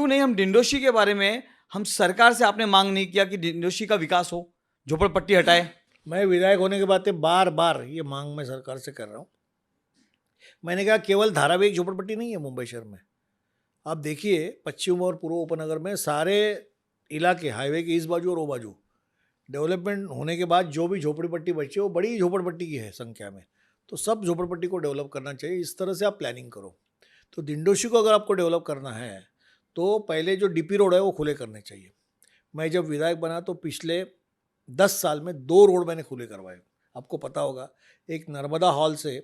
क्यों नहीं हम डिंडोशी के बारे में, हम सरकार से आपने मांग नहीं किया कि डिंडोशी का विकास हो, झोपड़पट्टी हटाए? मैं विधायक होने के बाद बार बार ये मांग मैं सरकार से कर रहा हूँ। मैंने कहा केवल धारावाहिक झोपड़पट्टी नहीं है मुंबई शहर में। आप देखिए पश्चिम और पूर्व उपनगर में सारे इलाके हाईवे के इस बाजू और वो बाजू डेवलपमेंट होने के बाद जो भी झोपड़पट्टी बची है वो बड़ी झोपड़पट्टी की है संख्या में। तो सब झोपड़पट्टी को डेवलप करना चाहिए, इस तरह से आप प्लानिंग करो। तो दिंडोशी को अगर आपको डेवलप करना है तो पहले जो डीपी रोड है वो खुले करने चाहिए। मैं जब विधायक बना तो पिछले 10 साल में 2 रोड मैंने खुले करवाए। आपको पता होगा, एक नर्मदा हॉल से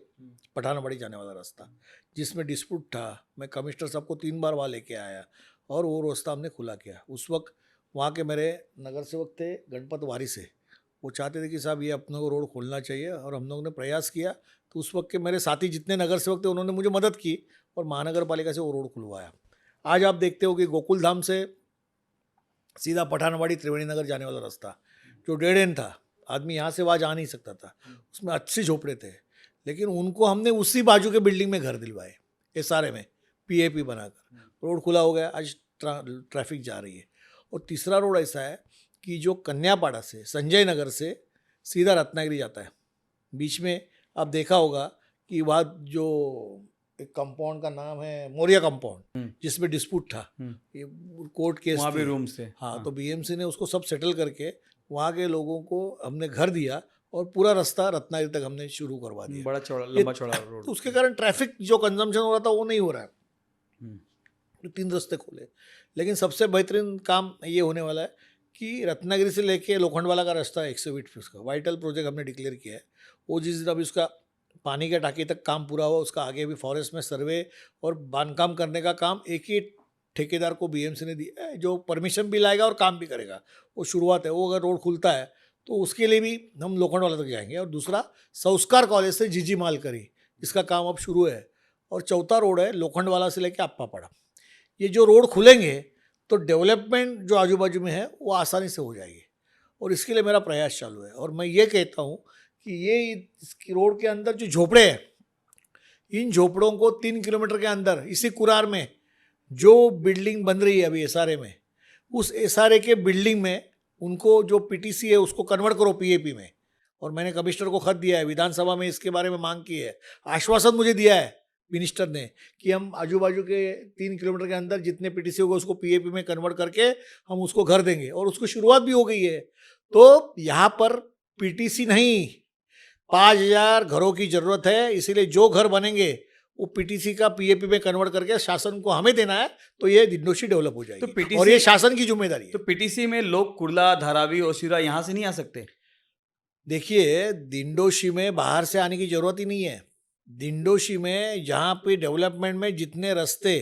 पठानमढ़ी जाने वाला रास्ता जिसमें डिस्प्यूट था, मैं कमिश्नर साहब को 3 बार वहाँ लेके आया और वो रास्ता हमने खुला किया। उस वक्त वहाँ के मेरे नगर सेवक थे गणपत वारी से, वो चाहते थे कि साहब ये अपने को रोड खोलना चाहिए और हम लोगों ने प्रयास किया। तो उस वक्त के मेरे साथी जितने नगर सेवक थे उन्होंने मुझे मदद की और महानगर पालिका से वो रोड खुलवाया। आज आप देखते हो कि गोकुल धाम से सीधा पठानमढ़ी त्रिवेणी नगर जाने वाला रास्ता जो डेड एंड था, आदमी यहाँ से वहाँ जा नहीं सकता था, उसमें अच्छे झोपड़े थे, लेकिन उनको हमने उसी बाजू के बिल्डिंग में घर दिलवाए एसआरए में पीएपी बनाकर। रोड खुला हो गया, आज ट्रैफिक जा रही है। और तीसरा रोड ऐसा है कि जो कन्यापाड़ा से संजय नगर से सीधा रत्नागिरी जाता है, बीच में आप देखा होगा कि वहाँ जो एक कंपाउंड का नाम है मोरिया कंपाउंड जिसमें डिस्प्यूट था, ये कोर्ट केस वहाँ भी थे। रूम से हाँ, तो बीएमसी ने उसको सब सेटल करके वहाँ के लोगों को हमने घर दिया और पूरा रास्ता रत्नागिरी तक हमने शुरू करवा दिया। बड़ा चौड़ा, लंबा चौड़ा रोड। तो उसके कारण ट्रैफिक जो कंजम्पशन हो रहा था वो नहीं हो रहा है। तो 3 रास्ते खोले, लेकिन सबसे बेहतरीन काम ये होने वाला है कि रत्नागिरी से लेके लोखंडवाला का रास्ता 120 फीट का वाइटल प्रोजेक्ट हमने डिक्लेयर किया है। वो जिस दिन अभी उसका पानी के टाँकी तक काम पूरा हुआ, उसका आगे भी फॉरेस्ट में सर्वे और बांधकाम करने का काम एक ही ठेकेदार को बीएमसी ने दिया है, जो परमिशन भी लाएगा और काम भी करेगा। वो शुरुआत है। वो अगर रोड खुलता है तो उसके लिए भी हम लोखंडवाला तक जाएंगे। और दूसरा संस्कार कॉलेज से जीजी मालकरी, इसका काम अब शुरू है। और चौथा रोड है लोखंडवाला से लेके अप्पापाड़ा। ये जो रोड खुलेंगे तो डेवलपमेंट जो आजू बाजू में है वो आसानी से हो जाएगी और इसके लिए मेरा प्रयास चालू है। और मैं ये कहता हूँ कि ये इसकी रोड के अंदर जो झोपड़े हैं, इन झोपड़ों को 3 किलोमीटर के अंदर इसी कुरार में जो बिल्डिंग बन रही है अभी एसआरए में, उस एसआरए के बिल्डिंग में उनको जो पीटीसी है उसको कन्वर्ट करो पीएपी में। और मैंने कमिश्नर को खत दिया है, विधानसभा में इसके बारे में मांग की है, आश्वासन मुझे दिया है मिनिस्टर ने कि हम आजू बाजू के 3 किलोमीटर के अंदर जितने पीटीसी होगा उसको पीएपी में कन्वर्ट करके हम उसको घर देंगे। और उसको शुरुआत भी हो गई है। तो यहाँ पर पीटीसी नहीं, 5000 घरों की जरूरत है, इसीलिए जो घर बनेंगे वो पीटीसी का पीएपी में कन्वर्ट करके शासन को हमें देना है, तो ये दिंडोशी डेवलप हो जाएगी। तो पीटीसी, और ये शासन की जिम्मेदारी है। तो पीटीसी में लोग कुर्ला, धारावी, ओसिरा यहाँ से नहीं आ सकते? देखिए, दिंडोशी में बाहर से आने की जरूरत ही नहीं है। दिंडोशी में जहाँ पे डेवलपमेंट में जितने रास्ते,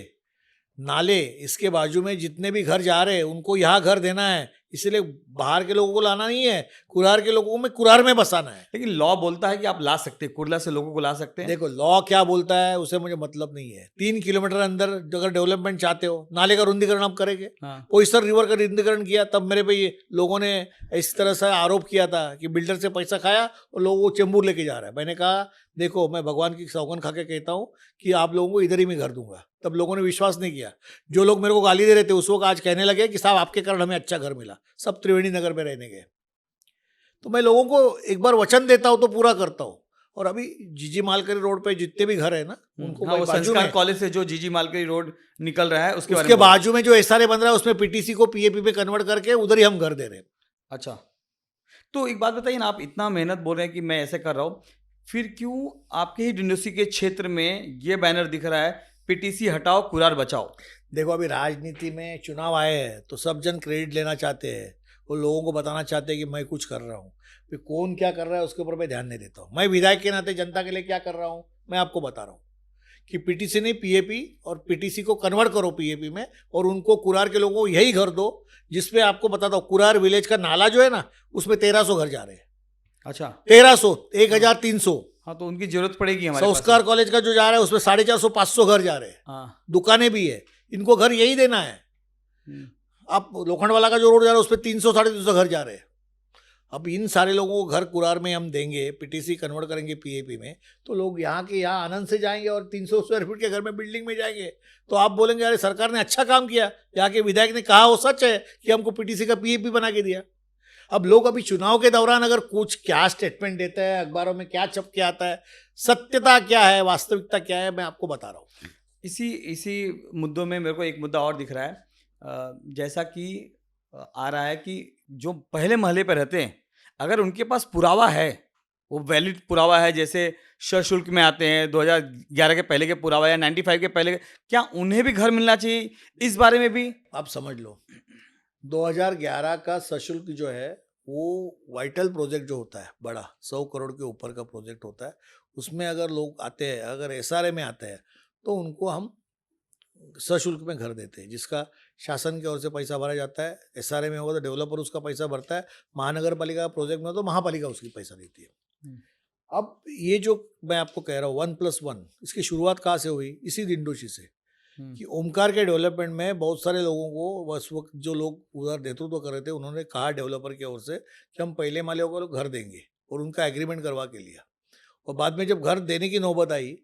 नाले, इसके बाजू में जितने भी घर जा रहे हैं उनको यहाँ घर देना है। इसलिए बाहर के लोगों को लाना नहीं है, कुरार के लोगों को में कुरार में बसाना है। लेकिन लॉ बोलता है कि आप ला सकते हैं, कुर्ला से लोगों को ला सकते हैं। देखो, लॉ क्या बोलता है उसे मुझे मतलब नहीं है। 3 किलोमीटर अंदर अगर डेवलपमेंट चाहते हो, नाले का रुंदीकरण आप करेंगे। कोइसर रिवर का रुंदीकरण किया, तब मेरे पे ये लोगों ने इस तरह से आरोप किया था कि बिल्डर से पैसा खाया और लोगों को चेंबूर लेके जा रहा है। मैंने कहा देखो, मैं भगवान की सौगंध खा के कहता हूँ कि आप लोगों को इधर ही मैं घर दूंगा। तब लोगों ने विश्वास नहीं किया। जो लोग मेरे को गाली दे रहे थे उस वक्त आज कहने लगे कि साहब आपके कारण हमें अच्छा घर मिला, सब त्रिवेणी नगर में रहने गए। तो मैं लोगों को एक बार वचन देता हूँ तो पूरा करता हूँ। और अभी जीजी मालकरी रोड पे जितने भी घर है ना उनको हाँ, वो संस्कार कॉलेज से जो जीजी मालकरी रोड निकल रहा है उसके बाजू में जो एसआरए बन रहा है उसमें पीटीसी को पीएपी पे कन्वर्ट करके उधर ही हम घर दे रहे हैं। अच्छा, तो एक बात बताइए ना, आप इतना मेहनत बोल रहे हैं कि मैं ऐसे कर रहा हूँ, फिर क्यों आपके ही डिंडोशी के क्षेत्र में ये बैनर दिख रहा है, पीटीसी हटाओ कुरार बचाओ? देखो, अभी राजनीति में चुनाव आए हैं तो सब जन क्रेडिट लेना चाहते हैं, वो लोगों को बताना चाहते हैं कि मैं कुछ कर रहा हूँ। फिर कौन क्या कर रहा है उसके ऊपर मैं ध्यान नहीं देता हूँ। मैं विधायक के नाते जनता के लिए क्या कर रहा हूँ मैं आपको बता रहा हूँ कि पीटीसी नहीं पीएपी, और पीटीसी को कन्वर्ट करो पीएपी में और उनको कुरार के लोगों को यही घर दो जिसपे आपको बताता हूँ कुरार विलेज का नाला जो है ना उसमें 1300 घर जा रहे हैं। अच्छा, 1300, 1300। हाँ, तो उनकी जरूरत पड़ेगी हमारे संस्कार कॉलेज का जो जा रहा है उसमें 450 500 घर जा रहे हैं। हाँ, दुकानें भी है, इनको घर यही देना है। आप लोखंडवाला का जो रोड जा रहा है उस पर 300 350 घर जा रहे हैं। अब इन सारे लोगों को घर कुरार में हम देंगे, पीटीसी कन्वर्ट करेंगे पीएपी में, तो लोग यहाँ के यहाँ आनंद से जाएंगे और 300 स्क्वायर फीट के घर में बिल्डिंग में जाएंगे। तो आप बोलेंगे अरे सरकार ने अच्छा काम किया, यहाँ के विधायक ने कहा वो सच है कि हमको पीटीसी का पीएपी बना के दिया। अब लोग अभी चुनाव के दौरान अगर कुछ क्या स्टेटमेंट देते हैं, अखबारों में क्या छप के आता है, सत्यता क्या है, वास्तविकता क्या है, मैं आपको बता रहा हूँ। इसी मुद्दों में मेरे को एक मुद्दा और दिख रहा है, जैसा कि आ रहा है कि जो पहले महले पर रहते हैं, अगर उनके पास पुरावा है, वो वैलिड पुरावा है, जैसे सशुल्क में आते हैं 2011 के पहले के पुरावा या 95 के पहले क्या उन्हें भी घर मिलना चाहिए? इस बारे में भी आप समझ लो 2011 का सशुल्क जो है वो वाइटल प्रोजेक्ट जो होता है बड़ा 100 करोड़ के ऊपर का प्रोजेक्ट होता है, उसमें अगर लोग आते हैं, अगर एसआरए में आते हैं, तो उनको हम सशुल्क में घर देते हैं, जिसका शासन की ओर से पैसा भरा जाता है। एसआरए में होगा तो डेवलपर उसका पैसा भरता है, महानगर पालिका प्रोजेक्ट में हो तो महापालिका उसकी पैसा देती है। अब ये जो मैं आपको कह रहा हूँ 1+1, इसकी शुरुआत कहाँ से हुई? इसी दिंडोशी से, कि ओमकार के डेवलपमेंट में बहुत सारे लोगों को उस वक्त जो लोग उधर नेतृत्व कर रहे थे, उन्होंने कहा डेवलपर की ओर से कि हम पहले माले को घर देंगे, और उनका एग्रीमेंट करवा के लिया। और बाद में जब घर देने की नौबत आई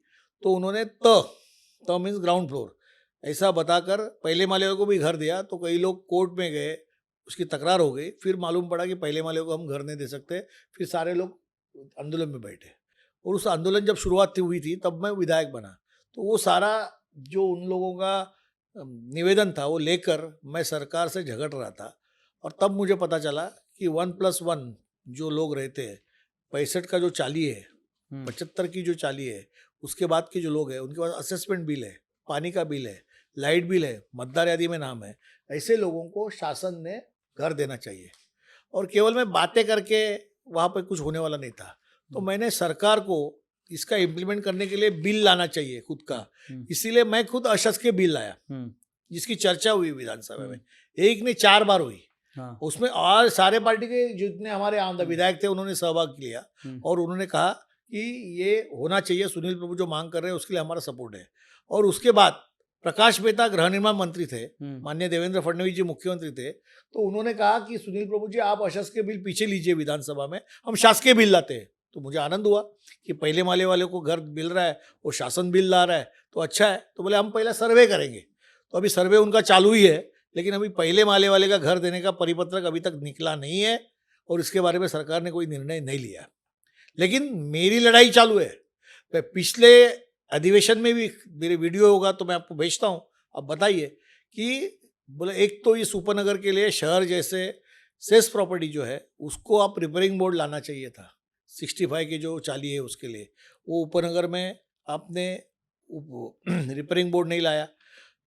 तो उन्होंने त मीन्स ग्राउंड फ्लोर ऐसा बताकर पहले माले को भी घर दिया। तो कई लोग कोर्ट में गए, उसकी तकरार हो गई, फिर मालूम पड़ा कि पहले माले को हम घर नहीं दे सकते। फिर सारे लोग आंदोलन में बैठे, और उस आंदोलन जब शुरुआत हुई थी तब मैं विधायक बना। तो वो सारा जो उन लोगों का निवेदन था वो लेकर मैं सरकार से झगड़ रहा था, और तब मुझे पता चला कि 1+1 जो लोग रहते हैं, 65 का जो चाली है, 75 की जो चाली है, उसके बाद के जो लोग हैं उनके पास असेसमेंट बिल है, पानी का बिल है, लाइट बिल है, मतदार यादी में नाम है, ऐसे लोगों को शासन ने घर देना चाहिए। और केवल मैं बातें करके वहाँ पर कुछ होने वाला नहीं था। तो मैंने सरकार को इसका इम्प्लीमेंट करने के लिए बिल लाना चाहिए खुद का, इसीलिए मैं खुद अशासकीय बिल लाया, जिसकी चर्चा हुई विधानसभा में, एक नहीं 4 बार हुई। उसमें और सारे पार्टी के जितने हमारे विधायक थे उन्होंने सहभाग लिया, और उन्होंने कहा कि ये होना चाहिए, सुनील प्रभु जो मांग कर रहे हैं उसके लिए हमारा सपोर्ट है। और उसके बाद प्रकाश मेहता गृह निर्माण मंत्री थे, माननीय देवेंद्र फडणवीस जी मुख्यमंत्री थे, तो उन्होंने कहा कि सुनील प्रभु जी आप अशासकीय बिल पीछे लीजिए विधानसभा में, हम शासकीय बिल लाते हैं। तो मुझे आनंद हुआ कि पहले माले वाले को घर मिल रहा है, वो शासन बिल ला रहा है, तो अच्छा है। तो बोले हम पहले सर्वे करेंगे। तो अभी सर्वे उनका चालू ही है, लेकिन अभी पहले माले वाले का घर देने का परिपत्रक अभी तक निकला नहीं है, और इसके बारे में सरकार ने कोई निर्णय नहीं लिया। लेकिन मेरी लड़ाई चालू है। मैं पिछले अधिवेशन में भी, मेरे वीडियो होगा तो मैं आपको भेजता हूँ, आप बताइए कि बोले एक तो इस उपनगर के लिए शहर जैसे सेस प्रॉपर्टी जो है उसको आप रिपेयरिंग बोर्ड लाना चाहिए था, 65 की जो चाली है उसके लिए। वो उपनगर में आपने रिपेयरिंग बोर्ड नहीं लाया।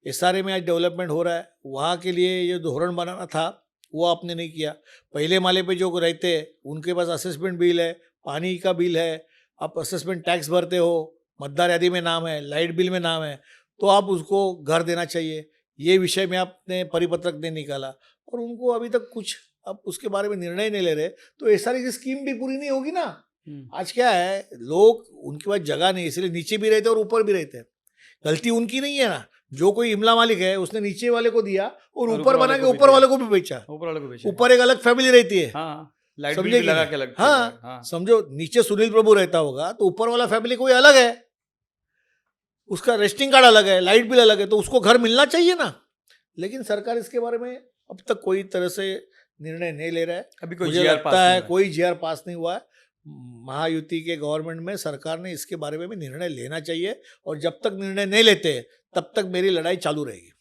एसआरए में आज डेवलपमेंट हो रहा है, वहाँ के लिए ये धोरण बनाना था, वो आपने नहीं किया। पहले माले पे जो रहते हैं उनके पास असेसमेंट बिल है, पानी का बिल है, आप असेसमेंट टैक्स भरते हो, मतदार यादी में नाम है, लाइट बिल में नाम है, तो आप उसको घर देना चाहिए। ये विषय में आपने परिपत्रक नहीं निकाला, और उनको अभी तक कुछ आप उसके बारे में निर्णय नहीं ले रहे, तो एसआरए की स्कीम भी पूरी नहीं होगी ना। आज क्या है, लोग उनके पास जगह नहीं, इसलिए नीचे भी रहते और ऊपर भी रहते हैं। गलती उनकी नहीं है ना, जो कोई इमला मालिक है उसने नीचे वाले को दिया और ऊपर बना के ऊपर वाले को भी बेचा। ऊपर एक अलग फैमिली रहती है, लाइट बिल लगा के लगता है। हाँ, समझो नीचे सुनील प्रभु रहता होगा तो ऊपर वाला फैमिली कोई अलग है, उसका रेस्टिंग कार्ड अलग है, लाइट बिल अलग है, तो उसको घर मिलना चाहिए ना। लेकिन सरकार इसके बारे में अब तक कोई तरह से निर्णय नहीं ले रहा है। अभी कोई मुझे लगता है कोई जीआर पास नहीं हुआ है। महायुति के गवर्नमेंट में सरकार ने इसके बारे में भी निर्णय लेना चाहिए, और जब तक निर्णय नहीं लेते तब तक मेरी लड़ाई चालू रहेगी।